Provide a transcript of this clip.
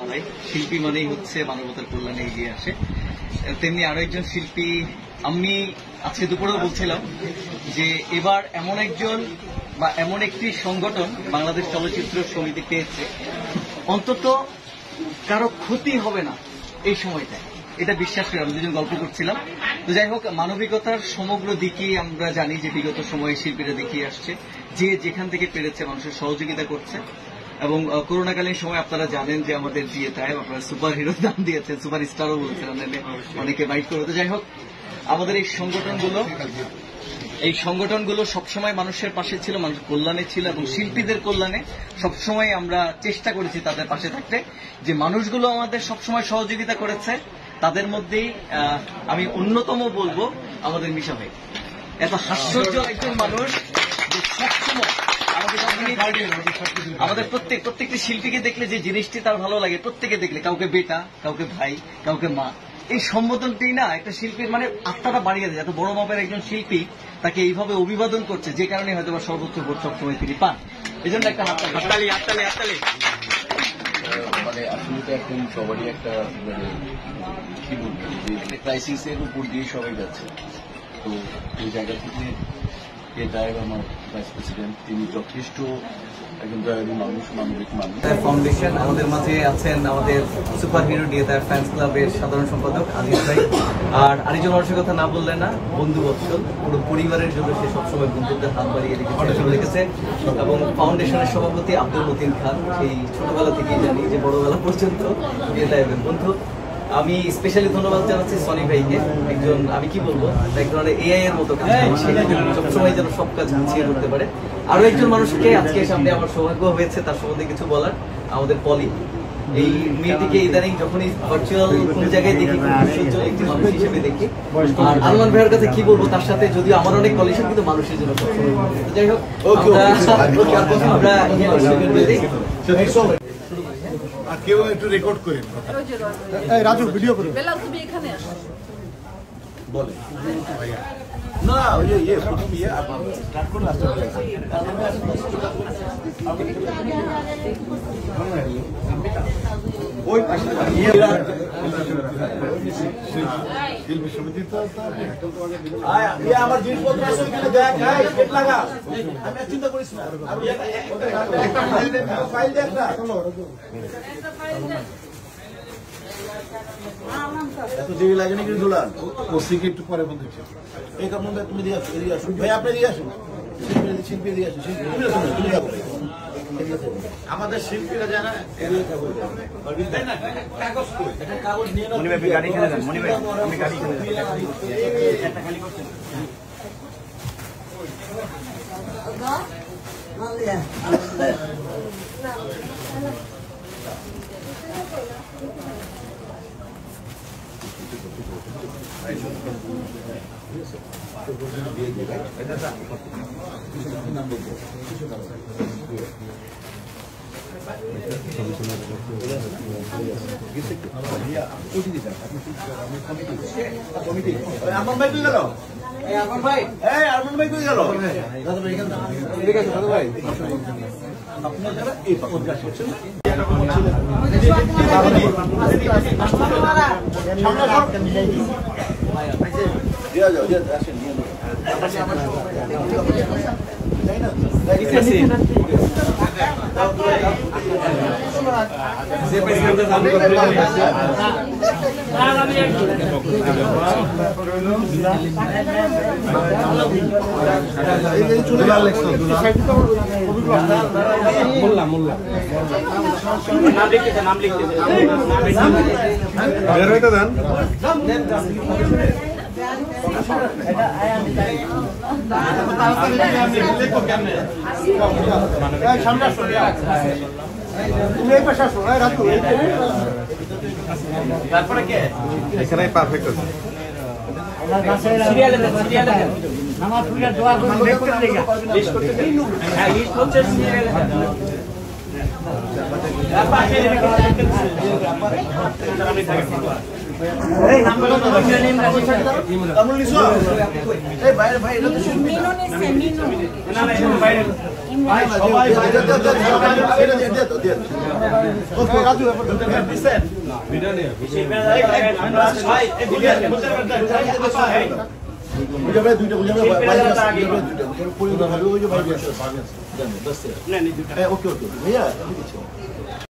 ভাই, শিল্পী মানেই হচ্ছে মানবতার কল্যাণে এগিয়ে আসে। তেমনি আরো একজন শিল্পী, আমি আজকে দুপুরেও বলছিলাম যে এবার এমন একজন বা এমন একটি সংগঠন বাংলাদেশ চলচ্চিত্র সমিতি পেয়েছে, অন্তত কারো ক্ষতি হবে না এই সময়টায়, এটা বিশ্বাস করে আমরা দুজন গল্প করছিলাম। তো যাই হোক, মানবিকতার সমগ্র দিকেই আমরা জানি যে বিগত সময়ে শিল্পীরা দেখিয়ে আসছে যে যেখান থেকে পেরেছে মানুষের সহযোগিতা করছে। এবং করোনাকালীন সময় আপনারা জানেন যে আমাদের দিয়ে তাই আপনারা সুপার হিরোর নাম দিয়েছেন, সুপার স্টারও বলেছেন অনেকে বাইট করে। তো যাই হোক, আমাদের এই সংগঠনগুলো সবসময় মানুষের পাশে ছিল, মানুষের কল্যাণে ছিল এবং শিল্পীদের কল্যাণে সবসময় আমরা চেষ্টা করেছি তাদের পাশে থাকতে। যে মানুষগুলো আমাদের সবসময় সহযোগিতা করেছে তাদের মধ্যেই আমি অন্যতম বলবো আমাদের মিশা ভাই। এত হাস্যজ্জ্বল একজন মানুষ যে সবসময় আমাদের প্রত্যেকটি শিল্পীকে দেখলে যে জিনিসটি তার ভালো লাগে, প্রত্যেকে দেখলে, কাউকে বেটা, কাউকে ভাই, কাউকে মা, এই সম্বোধনটি না একটা শিল্পীর মানে আত্মাটা বাড়িয়ে দেয়। এত বড় মাপের একজন শিল্পী তাকে এইভাবে অভিবাদন করছে, যে কারণে হয়তো বা সর্বোচ্চ ভোট সবসময় তিনি পান। এই জন্য একটা হাততালি। মানে আসলে তো এখন সবারই একটা কি বলবো যে একটা ক্রাইসিসের উপর দিয়ে সবাই যাচ্ছে। তো এই জায়গা থেকে আমার ভাইস প্রেসিডেন্ট, তিনি যথেষ্ট একজন দয়ালু মানুষ, মানবিক মানুষ। ফাউন্ডেশন আমাদের মাঝে আছেন আমাদের সুপার হিরো ডিএ ফ্যান্স ক্লাবের সাধারণ সম্পাদক আজিজ ভাই। আর আরেকজন মানুষের কথা না বললে না, বন্ধু বৎসল, পুরো পরিবারের জন্য সে সবসময় বন্ধুত্বের হাত বাড়িয়ে রেখেছে। এবং ফাউন্ডেশনের সভাপতি আব্দুল মতিন খান, সেই ছোটবেলা থেকেই জানি যে বড়বেলা পর্যন্ত বন্ধু। আমি স্পেশালি ধন্যবাদ জানাচ্ছি সনি ভাইকে, একজন আমি কি বলবো এক ধরনের এআই এর মতো কাজ, সবসময় যেন সব কাজ গুছিয়ে করতে পারে। আরো একজন মানুষকে আজকে সামনে আমার সৌভাগ্য হয়েছে তার সম্বন্ধে কিছু বলার, আমাদের পলি। এই মেয়েটিকে ইদানিং যখনই ভার্চুয়াল কোন জায়গায় দেখি, সুন্দর একটি মানুষ হিসেবে দেখি। আর আলমান ভাইয়ের কাছে কি বলবো, তার সাথে যদিও আমার অনেক কলিশন, কিন্তু মানুষের জন্য সবসময়। যাই হোক, আমরা আর কেউ একটু রেকর্ড করেন, রাজু ভিডিও করে বলে না ওই যে প্রথম স্টার্ট করে আসতে ওই পাশে শিল্পী সমিতি তো আমার জিনিসপত্র আছে ওইখানে দেখ, লাগা, আমি চিন্তা করিস না, একটা ফাইল দেখ না, এত দেরি লাগে নাকি দুলাল, ওসিকে একটু পরে বলতে এই কারণ তুমি দিয়ে আসো, এদিকে আসুন ভাই, আপনি দিয়ে আসুন, শিল্পী দিয়ে আসুন, আমাদের শিল্পীরা জানা কাগজ নিয়ে গাড়ি খেলে যান, মনি ভাই আমি গাড়ি খেলে আমার ভাই গেল, আমার ভাই আরমান ভাই কই গেল, ঠিক আছে দাদা ভাই, আপনার যারা এই পডকাস্ট করছেন নাম লিখতে দেন। তারপরে কে এখানে পারফেক্ট আছে, সিরিয়ালে নামাজ পড়ে দোয়া করতে দেখা লিস্ট করতে, হ্যাঁ লিস্ট হচ্ছে সিরিয়ালে পাশে রেখে কামরুল নিছো এই বাইরে ভাই এটা তো মিনু নিছে মিনু না না এটা বাইরে ভাই সবাই ওকে রাজু দিছেন ভিডিও নিয়ে ভাই এই ভিডিও ভাই বুঝাবে দুইটা বুঝাবে দুইটা পরিবার ভালো হয়ে যাবে ভাই আছে জানেন 10 না নি দুইটা ওকে ওকে ভাইয়া আমি দিচ্ছি